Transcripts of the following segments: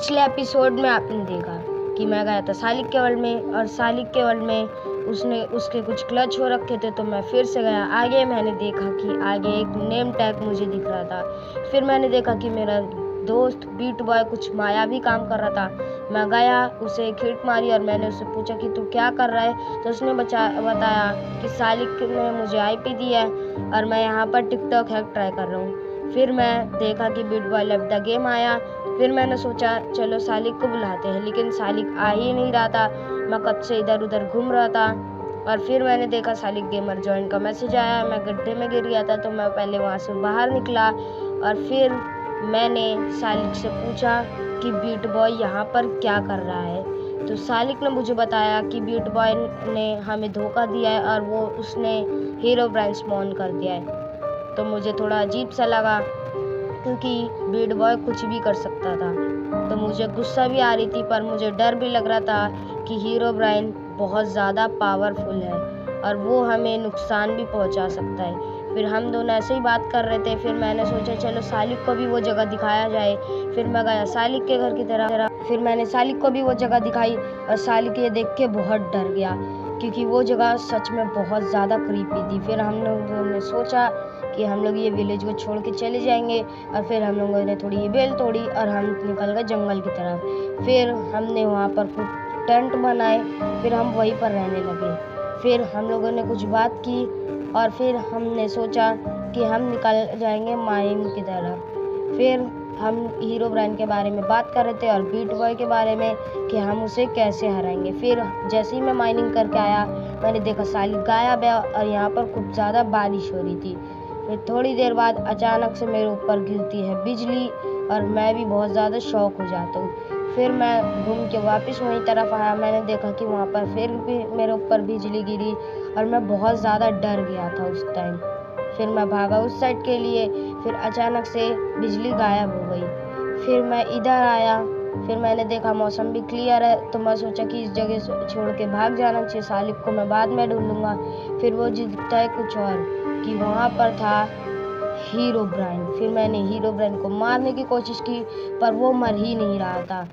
पिछले एपिसोड में आपने देखा कि मैं गया था सालिक के वर्ल्ड में, और सालिक के वर्ल्ड में उसके कुछ क्लच हो रखे थे, तो मैं फिर से गया आगे। मैंने देखा कि आगे एक नेम टैग मुझे दिख रहा था। फिर मैंने देखा कि मेरा दोस्त बीट बॉय कुछ मायावी काम कर रहा था। मैं गया, उसे एक हिट मारी और मैंने उससे पूछा कि तू क्या कर रहा है, तो उसने बताया कि सालिक ने मुझे आईपी दी है और मैं यहाँ पर टिकटॉक हैक ट्राई कर रहा हूँ। फिर मैं देखा कि beat boy left the game आया। फिर मैंने सोचा चलो सालिक को बुलाते हैं, लेकिन सालिक आ ही नहीं रहा था। मैं कब से इधर उधर घूम रहा था और फिर मैंने देखा सालिक गेमर ज्वाइन का मैसेज आया। मैं गड्ढे में गिर गया था, तो मैं पहले वहाँ से बाहर निकला और फिर मैंने सालिक से पूछा कि बीट बॉय यहाँ पर क्या कर रहा है। तो सालिक ने मुझे बताया कि बीट बॉय ने हमें धोखा दिया है और वो उसने हीरोब्राइन स्पॉन कर दिया है। तो मुझे थोड़ा अजीब सा लगा क्योंकि बीट बॉय कुछ भी कर सकता था। तो मुझे गुस्सा भी आ रही थी, पर मुझे डर भी लग रहा था कि हीरोब्राइन बहुत ज़्यादा पावरफुल है और वो हमें नुकसान भी पहुंचा सकता है। फिर हम दोनों ऐसे ही बात कर रहे थे। फिर मैंने सोचा चलो सालिक को भी वो जगह दिखाया जाए। फिर मैं गया सालिक के घर की तरफ। फिर मैंने सालिक को भी वो जगह दिखाई और सालिक ये देख के बहुत डर गया क्योंकि वो जगह सच में बहुत ज़्यादा क्रीपी थी। फिर हम लोगों ने सोचा कि हम लोग ये विलेज को छोड़ के चले जाएंगे, और फिर हम लोगों ने थोड़ी ये बेल तोड़ी और हम निकल गए जंगल की तरफ। फिर हमने वहाँ पर कुछ टेंट बनाए, फिर हम वहीं पर रहने लगे। फिर हम लोगों ने कुछ बात की और फिर हमने सोचा कि हम निकल जाएंगे माइनिंग की तरफ। फिर हम हीरोब्राइन के बारे में बात कर रहे थे और बीट बॉय के बारे में कि हम उसे कैसे हराएंगे। फिर जैसे ही मैं माइनिंग करके आया, मैंने देखा सालिक गायब है और यहाँ पर खूब ज़्यादा बारिश हो रही थी। फिर थोड़ी देर बाद अचानक से मेरे ऊपर गिरती है बिजली और मैं भी बहुत ज़्यादा शॉक हो जाता हूँ। फिर मैं घूम के वापस वहीं तरफ आया। मैंने देखा कि वहाँ पर फिर भी मेरे ऊपर बिजली गिरी और मैं बहुत ज़्यादा डर गया था उस टाइम। फिर मैं भागा उस साइड के लिए, फिर अचानक से बिजली गायब हो गई। फिर मैं इधर आया, फिर मैंने देखा मौसम भी क्लियर है, तो मैं सोचा कि इस जगह छोड़ के भाग जाना चाहिए। सालिक को मैं बाद में ढूंढूंगा। फिर वो दिखता है कुछ और कि वहाँ पर था हीरोब्राइन। फिर मैंने हीरोब्राइन को मारने की कोशिश की, पर वो मर ही नहीं रहा था।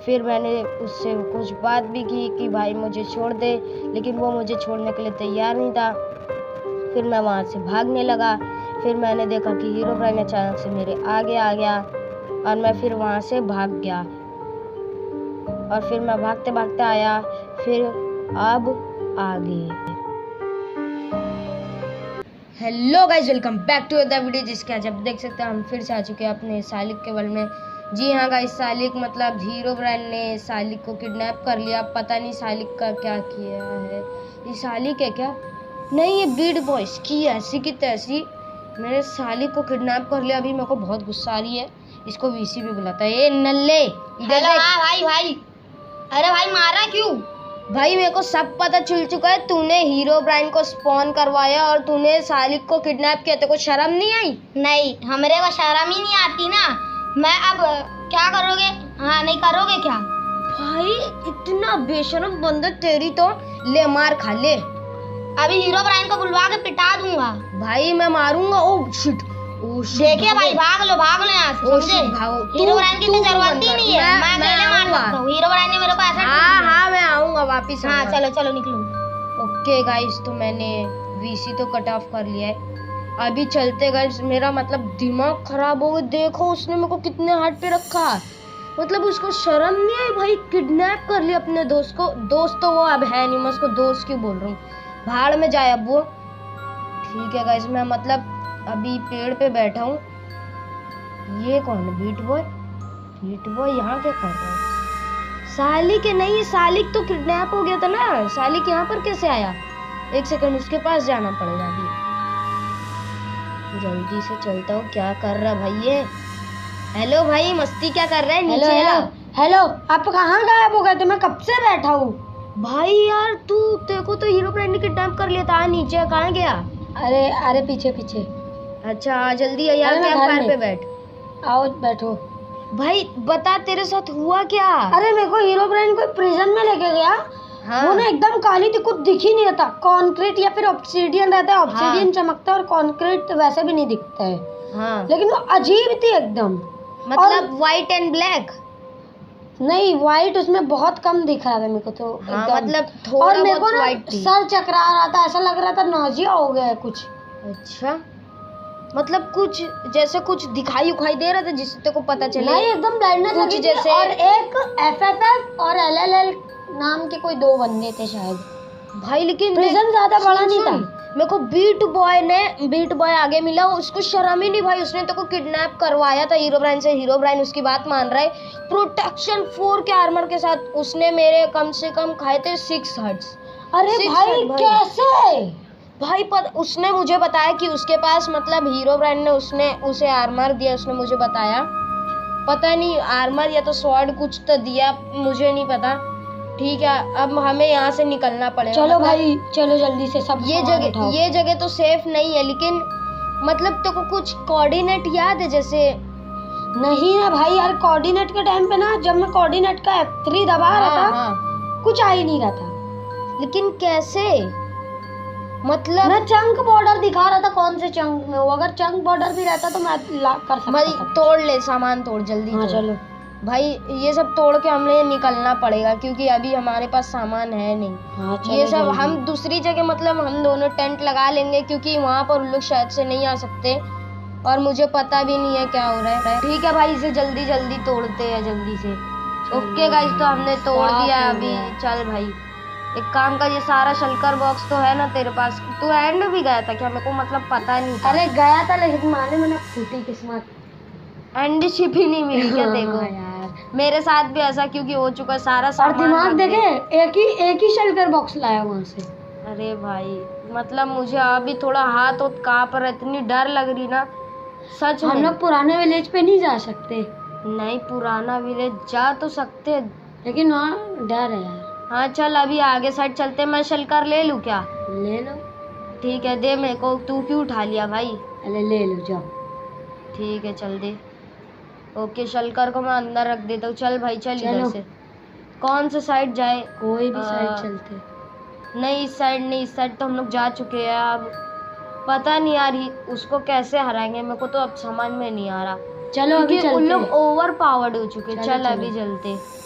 फिर मैंने उससे कुछ बात भी की कि भाई मुझे छोड़ दे, लेकिन वो मुझे छोड़ने के लिए तैयार नहीं था। फिर मैं वहाँ से भागने लगा। फिर मैंने देखा कि हीरोब्राइन अचानक से मेरे आगे आ गया और मैं फिर वहाँ से भाग गया और फिर मैं भागते भागते आया। फिर अब आगे hello guys, welcome back to the video, जिसके आज आप देख सकते हैं हम फिर से आ चुके हैं अपने सालिक के वर्ल्ड में। जी हाँ गाइस, सालिक मतलब हीरोब्राइन ने सालिक को किडनैप कर लिया। पता नहीं सालिक का क्या किया है। ये सालिक है क्या? नहीं, ये बीट बॉय की ऐसी की तैसी मेरे सालिक को किडनैप कर लिया। अभी मेरे को बहुत गुस्सा आ रही है। इसको वीसी भी बुलाता है। ए नल्ले इधर देख। भाई अरे भाई मारा क्यों? भाई मेरे को सब पता चल चुका है। तूने हीरोब्राइन को स्पॉन करवाया और तूने सालिक को किडनैप किया। तेरे को शर्म नहीं आई? नहीं, हमरे को शर्म ही नहीं आती ना। मैं अब क्या करोगे? हाँ, नहीं करोगे क्या? भाई इतना बेशरम बंदा, तेरी तो ले मार खा ले। अभी हीरोब्राइन को बुलवा के पिटा दूंगा। भाई मैं मारूंगा। ओ शिट, देखिए भाई, भाग लो यहाँ से, समझे? हीरोब्राइन की तो जरूरत ही नहीं है। मैं अकेले मार सकता हूँ। हीरोब्राइन ने मेरे को ऐसा हाँ मैं आऊंगा वापिस। हाँ चलो निकलो। ओके गाइस, तो मैंने वीसी तो कट ऑफ कर लिया है। अभी चलते गाइस। मेरा मतलब दिमाग खराब हो गया। देखो उसने मेरे को कितने हाथ पे रखा। मतलब उसको शर्म नहीं आई भाई, किडनैप कर लिया अपने दोस्त को। दोस्त तो वो अब है नहीं, मैं उसको दोस्त क्यों बोल रहा हूँ। भाड़ में जाए अब वो। ठीक है गाइस, मैं मतलब अभी पेड़ पे बैठा हूँ। ये कौन है? Beat boy. बीट बॉय यहाँ क्या कर रहा है? सालिक है? नहीं, सालिक तो किडनैप हो गया था ना। सालिक यहाँ पर कैसे आया? एक सेकंड, उसके पास जाना पड़ेगा अभी। जल्दी से चलता हूँ। क्या कर रहा भाई ये? हेलो भाई, मस्ती क्या कर रहा है? नीचे हेलो, आप कहाँ गायब हो गए थे? मैं कब से बैठा हूँ। भाई यार तेरे को तो हीरोब्राइन ने किडनैप कर लिया था। नीचे कहाँ गया? अरे पीछे। अच्छा जल्दी यार, कैंप पे बैठ। आओ बैठो। भाई बता, तेरे साथ हुआ क्या? अरे मेरे को हीरोब्राइन कोई प्रिजन में लेके गया। हाँ। वो ना एकदम काली थी, कुछ दिख ही नहीं रहता। कॉन्क्रीट या फिर ऑब्सीडियन रहता है। ऑब्सीडियन हाँ। चमकता है और कॉन्क्रीट वैसे भी नहीं दिखता है। हाँ। लेकिन वो अजीब थी एकदम। मतलब व्हाइट एंड ब्लैक? नहीं, वाइट उसमें बहुत कम दिख रहा था मेरे को तो हाँ, एकदम। मतलब थोड़ा और मेरे को बहुत ना white थी। सर चकरा रहा था, ऐसा लग रहा था नौजिया हो गया है कुछ। अच्छा, मतलब कुछ जैसे कुछ दिखाई उखाई दे रहा था जिससे तेरे को पता चले? नहीं, एकदम ब्लाइंडनेस कुछ लगी थी। जैसे- और एक FFF और LLL नाम के कोई 2 बंदे थे शायद। भाई लेकिन प्रिजन ज्यादा बड़ा नहीं था। मेरे को बीट बॉय आगे मिला, उसको शर्म ही नहीं भाई, उसने तो को किडनैप करवाया था हीरोब्राइन से, हीरोब्राइन उसकी बात मान रहा है। प्रोटेक्शन 4 के आर्मर के साथ उसने मेरे कम से कम खाए थे 6 हर्ट्स। अरे 6 भाई हर्ट कैसे? भाई पर उसने मुझे बताया कि उसके पास मतलब हीरोब्राइन ने उसने उसे आर्मर दिया, उसने मुझे बताया, पता नहीं आर्मर या तो स्वॉर्ड कुछ तो दिया, मुझे नहीं पता। ठीक है, अब हमें यहाँ से निकलना पड़ेगा। चलो मतलब भाई, चलो जल्दी से सब सामान उठाओ। ये जगह तो सेफ नहीं है, लेकिन मतलब तो को कुछ कोऑर्डिनेट याद है जैसे? नहीं ना भाई यार, कोऑर्डिनेट के टाइम पे ना, जब मैं कोऑर्डिनेट का F3 दबा रहा था, हाँ, कुछ आ ही नहीं रहा था। लेकिन कैसे? मतलब मैं चंक बॉर्डर दिखा रहा था, कौन से चंक में हो। अगर चंक बॉर्डर भी रहता तो मैं कर सकता भाई था। तोड़ ले, सामान तोड़ जल्दी। हाँ तोड़। चलो। भाई ये सब तोड़ के हमें निकलना पड़ेगा क्योंकि अभी हमारे पास सामान है नहीं। हाँ चलो ये सब जल्दी। हम दूसरी जगह मतलब हम दोनों टेंट लगा लेंगे क्योंकि वहाँ पर उन लोग शायद से नहीं आ सकते और मुझे पता भी नहीं है क्या हो रहा है। ठीक है भाई, इसे जल्दी जल्दी तोड़ते हैं जल्दी से। ओके गाइस, तो हमने तोड़ साफ दिया हो अभी। गया। चल भाई, एक काम कर, ये सारा शलकर बॉक्स तो है ना तेरे पास? तू एंड भी गया था क्या? मेरे को मतलब पता नहीं था। अरे गया था, लेकिन माने मैंने फूटी किस्मत। एंड शिप ही नहीं मिली क्या देखो? हाँ यार। मेरे साथ भी ऐसा क्योंकि हो चुका है, सारा और सामान दिमाग रख दे। देखे, एक ही शलकर बॉक्स लाया वहां से। अरे भाई मतलब मुझे अभी थोड़ा हाथ और कांप रहा है, इतनी डर लग रही ना सच हम में। लोग पुराने विलेज पे नहीं जा सकते, नहीं, पुराना विलेज जा तो सकते हैं। लेकिन वहाँ डर है यार। हाँ चल अभी आगे साइड चलते हैं। मैं शलकर ले लूँ क्या? ले लो। ठीक है, दे मेरे को। तू क्यों उठा लिया भाई? अरे ले लो, जाओ। ठीक है चल दे। ओके, शलकर को मैं अंदर रख देता हूँ। चल भाई चल इधर चलो। से। कौन से साइड जाए? कोई भी साइड आ, चलते। नहीं इस साइड नहीं, इस साइड तो हम लोग जा चुके हैं। अब पता नहीं यार उसको कैसे हराएंगे, मेरे को तो अब समझ में नहीं आ रहा चलो अभी क्योंकि उन चलते लोग हैं। ओवर पावर्ड हो चुके। चलो, चल चलो। अभी चलते।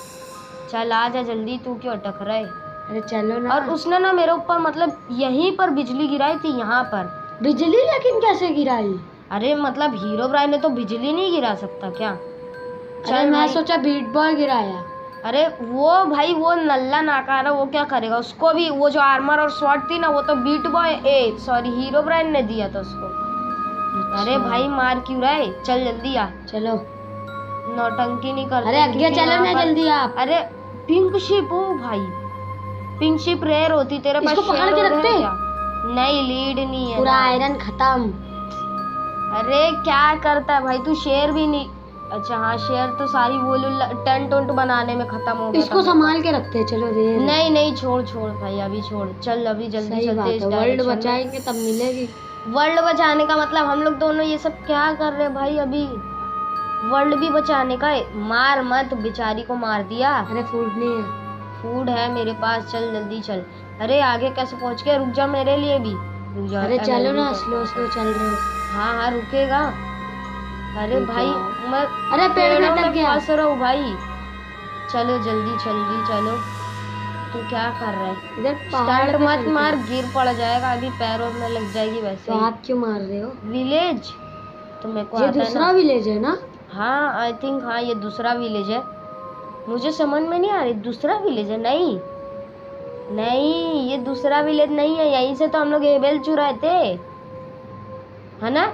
चल आ जा जल्दी, तू क्यों अटक रहा है? अरे चलो ना। और उसने ना मेरे ऊपर मतलब यहीं पर बिजली गिराई थी, यहाँ पर। बिजली लेकिन कैसे गिराई? अरे मतलब हीरोब्राइन ने तो बिजली नहीं गिरा सकता क्या? अरे मैं भाई। सोचा बीट बॉय गिराया। अरे वो भाई वो नल्ला नाकारा वो क्या करेगा? उसको भी वो जो आर्मर और स्वॉर्ड थी ना, वो तो बीट बॉय हीरोब्राइन ने दिया था उसको। अरे अच्छा। भाई मार क्यों रहा है? चल जल्दी आ, चलो। नौटंकी नहीं करते। अरे आगे क्योंकि चलो यहाँ ना पर- जल्दी आप। अरे पिंक शिप हो भाई, पिंक शिप रेयर होती। तेरे पास इसको पकड़ शेर के वगैरह रखते? क्या? नहीं, लीड नहीं है पूरा ना। आयरन खत्म। अरे क्या करता है भाई तू? शेर भी नहीं। अच्छा हाँ, शेर तो सारी वो टेंट उंट बनाने में खत्म हो गया। इसको संभाल के रखते हैं, चलो रे। नहीं नहीं, छोड़ छोड़ भाई, अभी छोड़। चल अभी जल्दी सही चलते बात इस है, वर्ल्ड डायरेक्शन में। बचाएंगे तब मिलेगी। वर्ल्ड बचाने का मतलब हम लोग दोनों ये सब क्या कर रहे हैं भाई? अभी वर्ल्ड भी बचाने का है? मार मत, बेचारी को मार दिया। अरे फूड नहीं है। फूड है मेरे पास, चल जल्दी चल। अरे आगे कैसे पहुंच गया? रुक जा, मेरे लिए भी रुक जा। अरे चलो ना, तो- स्लो स्लो चल रहे हो। हाँ हाँ रुकेगा। अरे रुक भाई जाओ। मैं अरे पेड़ में अटक में गया। फंस रहा हूँ भाई। चलो जल्दी जल्दी चलो। तू क्या कर रहा है? इधर पहाड़ स्टार्ट पे मत चलते मार, हैं। गिर पड़ जाएगा, अभी पैरों में लग जाएगी वैसे तो ही। आप क्यों मार रहे हो? विलेज तो मेरे को ये आता है दूसरा ना। विलेज है ना? हाँ आई थिंक, हाँ ये दूसरा विलेज है। मुझे समझ में नहीं आ रही, दूसरा विलेज है? नहीं नहीं, ये दूसरा विलेज नहीं है। यहीं से तो हम लोग एबेल चुराए थे, है ना?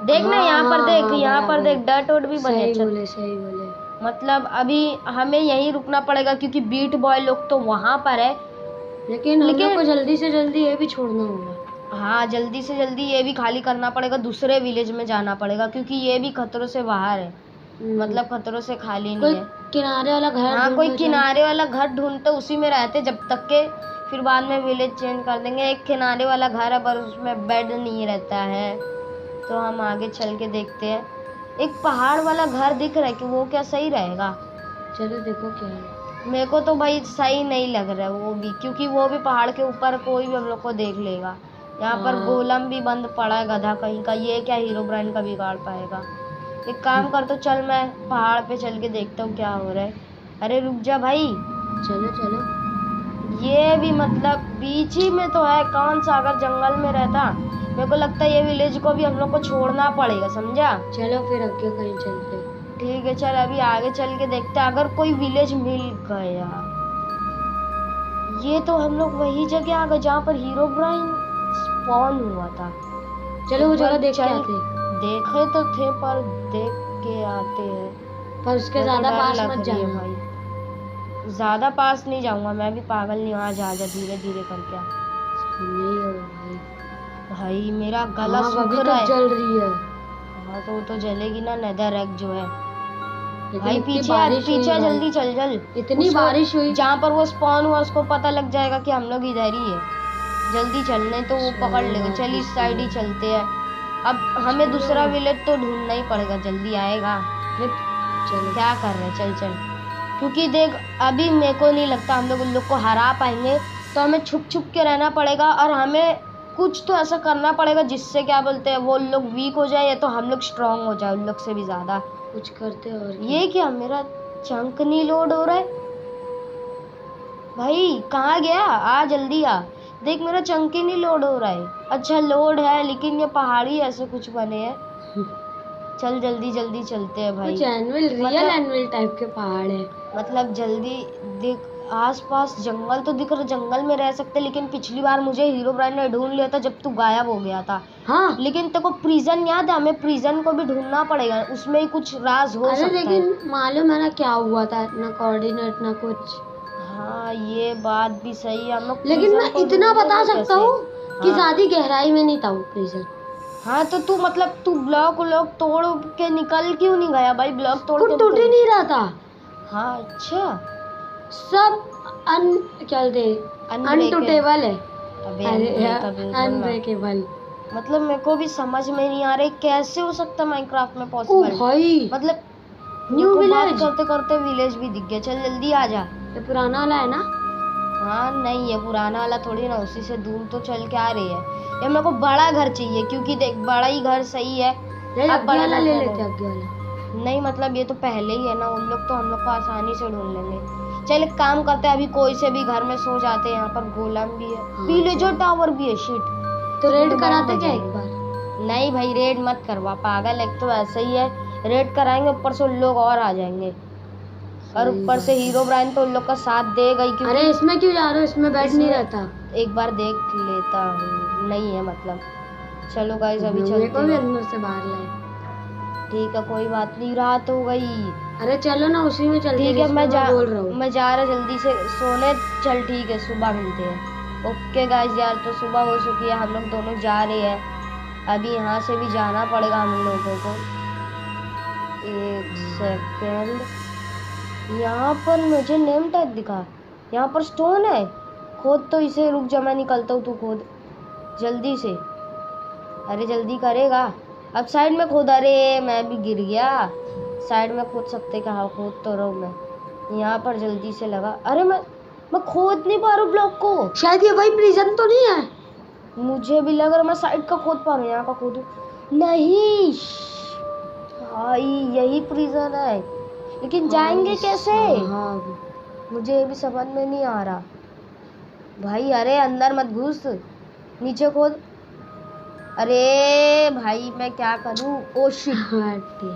देख ना हाँ, यहाँ पर हाँ, देख, हाँ, यहाँ पर बराबर। देख डर्ट वोट भी बने। सही अच्छा बोले, सही बोले। मतलब अभी हमें यहीं रुकना पड़ेगा क्योंकि बीट बॉय लोग तो वहां पर है। लेकिन हम लोग को जल्दी से जल्दी ये भी छोड़ना होगा। हाँ जल्दी से जल्दी ये भी खाली करना पड़ेगा, दूसरे विलेज में जाना पड़ेगा क्योंकि ये भी खतरों से बाहर है। मतलब खतरों से खाली कोई नहीं है। किनारे वाला घर हाँ ढूंढो कोई जरा। किनारे वाला घर ढूंढते, उसी में रहते जब तक के, फिर बाद में विलेज चेंज कर देंगे। एक किनारे वाला घर है पर उसमें बेड नहीं रहता है, तो हम आगे चल के देखते हैं। एक पहाड़ वाला घर दिख रहा है कि वो क्या सही रहेगा? चलो देखो क्या है। मेरे को तो भाई सही नहीं लग रहा है वो भी, क्योंकि वो भी पहाड़ के ऊपर, कोई भी हम लोग को देख लेगा। यहाँ पर हाँ। गोलम भी बंद पड़ा है गधा कहीं का, ये क्या हीरोब्राइन का बिगाड़ पाएगा? एक काम कर, तो चल मैं पहाड़ पे चल के देखता हूँ क्या हो रहा है। अरे रुक जा भाई, चलो चलो। ये भी मतलब बीच ही में तो है, कौन सा अगर जंगल में रहता। मेरे को लगता है ये विलेज को भी हम लोग को छोड़ना पड़ेगा, समझा। चलो फिर आगे कहीं चलते हैं। ठीक है चल, अभी आगे चल के देखते हैं अगर कोई विलेज मिल गया। ये तो हम लोग वही जगह आ गए जहाँ पर हीरोब्राइन स्पॉन हुआ था। चलो वो जगह देख के चल, आते हैं। देखे तो थे पर देख के आते हैं। पर उसके मेरे को ज्यादा डर पास लग मत रही है जाना। भाई, ज्यादा पास नहीं जाऊंगा, मैं भी पागल नहीं हूँ। आ जा जा, धीरे धीरे करके आ। नहीं होगा भाई। भाई मेरा गला हाँ, सूख अभी रहा तो है। जल रही है। हाँ तो वो तो जलेगी ना, नेदर एग जो है। लेकिन भाई इतनी पीछे बारिश हुई पीछे भाई। जल्दी चल चल। इतनी बारिश हुई। जहाँ पर वो स्पॉन हुआ उसको पता लग जाएगा कि हम लोग इधर ही है। जल्दी चलने तो वो पकड़ लेगा। चल इस साइड ही चलते हैं। अब हमें दूसरा विलेज तो ढूंढना ही पड़ेगा, जल्दी आएगा। चलो क्या कर रहे हैं, चल चल। क्योंकि देख अभी मेरे को नहीं लगता हम लोग उन लोग को हरा पाएंगे, तो हमें छुप छुप के रहना पड़ेगा और हमें कुछ तो ऐसा करना पड़ेगा जिससे क्या बोलते हैं वो लोग वीक हो जाए या तो हम लोग स्ट्रांग हो जाए उन लोग से भी ज्यादा। कुछ करते हैं और ये क्या, मेरा चंक नहीं लोड हो रहा है भाई। कहाँ गया, आ जल्दी आ। देख मेरा चंक ही नहीं लोड हो रहा है। अच्छा लोड है लेकिन ये पहाड़ी ऐसे कुछ बने हैं। चल जल्दी जल्दी चलते हैं भाई। कुछ एनिमल, रियल एनिमल टाइप के पहाड़ है। मतलब जल्दी देख, आसपास जंगल तो दिख रहा, जंगल में रह सकते, लेकिन पिछली बार मुझे हीरोब्राइन ने ढूंढ लिया था जब तू गायब हो गया था। हाँ लेकिन तेको प्रिजन याद है, हमें प्रिजन को भी ढूंढना पड़ेगा, उसमें ही कुछ राज हो अरे सकता है। लेकिन मालूम है ना क्या हुआ था, ना कोऑर्डिनेट ना कुछ। हाँ ये बात भी सही है, हम लोग लेकिन prison मैं को इतना ढूंढेंगे बता सकता कैसे? हूँ कि हाँ। ज्यादा गहराई में नहीं था वो प्रिजन। हाँ तो तू मतलब तू ब्लॉक तोड़ के निकल क्यों नहीं गया भाई, ब्लॉक तोड़ कुछ के टूट ही नहीं रहा था। हाँ अच्छा, सब क्या बोलते अनटूटेबल है। अबे अनब्रेकेबल। अनब्रेकेबल मतलब मेरे को भी समझ में नहीं आ रहा है कैसे हो सकता माइनक्राफ्ट में ओ पॉसिबल। भाई मतलब न्यू बात विलेज। करते करते विलेज भी दिख गया। चल जल्दी आ जा। ये पुराना वाला है ना। हाँ नहीं ये पुराना वाला थोड़ी ना, उसी से दूर तो चल के आ रही है। ये मेरे को बड़ा घर चाहिए क्योंकि देख बड़ा ही घर सही है। ले अब आगे बड़ा वाला घर ले है। लेते आगे वाला। नहीं मतलब ये तो पहले ही है ना, उन लोग तो हम लोग को आसानी से ढूंढ लेंगे। चल एक काम करते हैं, अभी कोई से भी घर में सो जाते हैं। यहाँ पर गोलम भी है, हाँ, विलेजर टावर भी है। शिट, तो रेड तो कराते बंद हो क्या एक जाएगी। बार। नहीं भाई रेड मत करवा पागल, एक तो ऐसे ही है। रेड कराएंगे ऊपर से उन लोग और आ जाएंगे, और ऊपर से हीरोब्राइन तो उन लोग का साथ देगा ही। अरे क्योंकि इसमें क्यों जा रहे हो, इसमें बैठ नहीं इसमें- रहता। एक बार देख लेता हूँ, नहीं है मतलब। चलो गाइस अभी मेरे को चलते भी हैं। अंदर से बाहर लाए। ठीक है कोई बात नहीं, रात हो गई। अरे चलो ना उसी में चलते हैं ठीक है जिसमें बोल रहा हूँ। मैं जा रहा जल्दी से सोने। चल ठीक है सुबह मिलते हैं। ओके गाइस यार तो सुबह हो चुकी है, हम लोग दोनों जा रहे हैं। अभी यहाँ से भी जाना पड़ेगा हम लोगों को। एक सेकेंड, यहाँ पर मुझे नेम टैग दिखा, यहाँ पर स्टोन है। खोद तो इसे, रुक जा मैं निकलता हूँ, तू खोद जल्दी से। अरे जल्दी करेगा, अब साइड में खोद। अरे मैं भी गिर गया। साइड में खोद सकते कहाँ, खोद तो रहा हूँ मैं। यहाँ पर जल्दी से लगा। अरे मैं खोद नहीं पा रहा हूँ ब्लॉक को। शायद ये वही प्रिजन तो नहीं है। मुझे भी लग रहा, मैं साइड का खोद पा रहा हूँ, यहाँ का खोदूँ नहीं। भाई यही प्रिजन है, लेकिन जाएंगे कैसे, हाँ मुझे ये भी समझ में नहीं आ रहा भाई। अरे अंदर मत घुस, नीचे खोद। अरे भाई मैं क्या करूं। ओ शिट,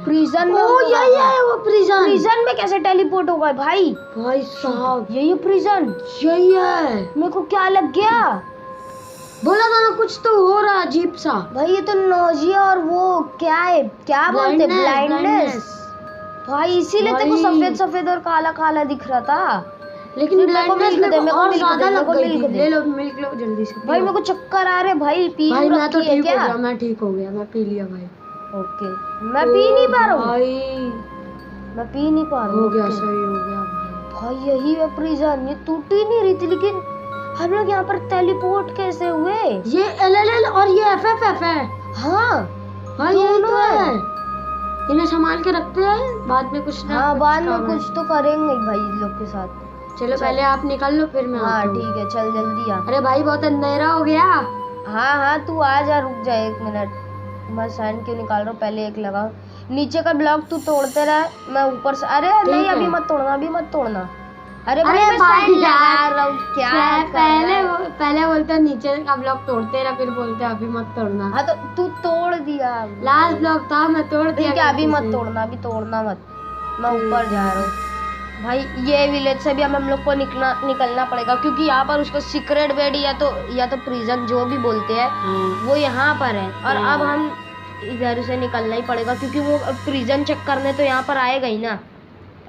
प्रिजन में। ओ यही है वो प्रिजन। प्रिजन में कैसे टेलीपोर्ट हो गए भाई। भाई साहब यही प्रिजन, यही है। मेरे को क्या लग गया, बोला था ना कुछ तो हो रहा अजीब सा। भाई ये तो नोजिया और वो क्या है, क्या बोलते, ब्लाइंडनेस भाई। इसीलिए तेरे को सफेद सफेद और काला काला दिख रहा था। लेकिन ब्लाइंडनेस में और ज्यादा लग गई थी। ले लो मिल्क लो जल्दी से। भाई मेरे को चक्कर आ रहे भाई, पी भाई मैं तो रखी है ठीक हो क्या। गया, मैं ठीक हो गया, मैं पी लिया भाई। ओके मैं पी नहीं पा रहा हूँ भाई, मैं पी नहीं पा रहा हूँ। हो गया, ओके। सही हो गया भाई। भाई यही है प्रिजन, ये टूट ही नहीं रही थी, लेकिन हम लोग यहाँ पर टेलीपोर्ट कैसे हुए। ये LLL और ये FFF है। हाँ भाई ये दोनों तो है। है। इन्हें संभाल के रखते हैं, बाद में कुछ ना हाँ कुछ बाद में काम है। कुछ तो करेंगे भाई इन लोग के साथ। चलो पहले आप निकल लो फिर मैं हाँ आता हूँ। ठीक है चल जल्दी आ। अरे भाई बहुत अंधेरा हो गया। हाँ हाँ तू आ जा, रुक जा 1 मिनट, मैं सैंड क्यों निकाल रहा हूँ, पहले एक लगाओ। नीचे का ब्लॉक तू तोड़ते रह, मैं ऊपर से। अरे नहीं अभी मत तोड़ना, अभी मत तोड़ना। अरे भाई मैं भाई साइड लगा रहा हूँ, क्या पहले बोलते नीचे का ब्लॉक तोड़ते रहा, फिर बोलते अभी मत तोड़ना। हाँ तो तू तोड़ दिया। लास्ट ब्लॉक था, मैं तोड़ दिया। ठीक है अभी मत तोड़ना, अभी तोड़ना मत, मैं ऊपर जा रहा हूँ। भाई ये विलेज से भी अब हम लोग को निकलना पड़ेगा, क्योंकि यहाँ पर उसको सीक्रेट बेड या तो प्रिजन जो भी बोलते हैं वो यहाँ पर है। और अब हम इधर से निकलना ही पड़ेगा, क्योंकि वो प्रिजन चेक करने तो यहाँ पर आएगा ही ना।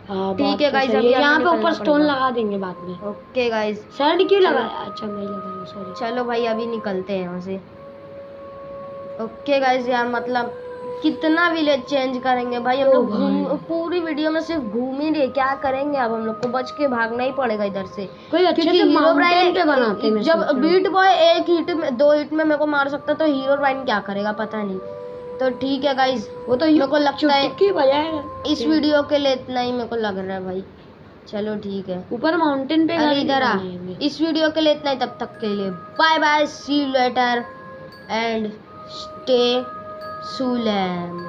ठीक है गाइस, अभी यहाँ पे ऊपर स्टोन लगा देंगे बाद में। ओके गाइस, शर्ट क्यों लगाया? अच्छा मैं लगाया, सॉरी। चलो भाई अभी निकलते हैं यहाँ से। ओके गाइस, यार मतलब कितना विलेज चेंज करेंगे भाई हम लोग। पूरी वीडियो में सिर्फ घूम ही रहे, क्या करेंगे अब? हम लोग को बच के भागना ही पड़ेगा इधर से। कोई अच्छे से माउंटेन पे बनाते हैं। जब बीट बॉय एक हिट में 2 हिट में मेरे को मार सकता, तो हीरोब्राइन क्या करेगा पता नहीं। तो ठीक है गाइस, वो तो मेरे को लगता है इस वीडियो के लिए इतना ही मेरे को लग रहा है भाई। चलो ठीक है, ऊपर माउंटेन पे इधर आ। इस वीडियो के लिए इतना ही, तब तक के लिए bye bye, see you later and stay Sulem.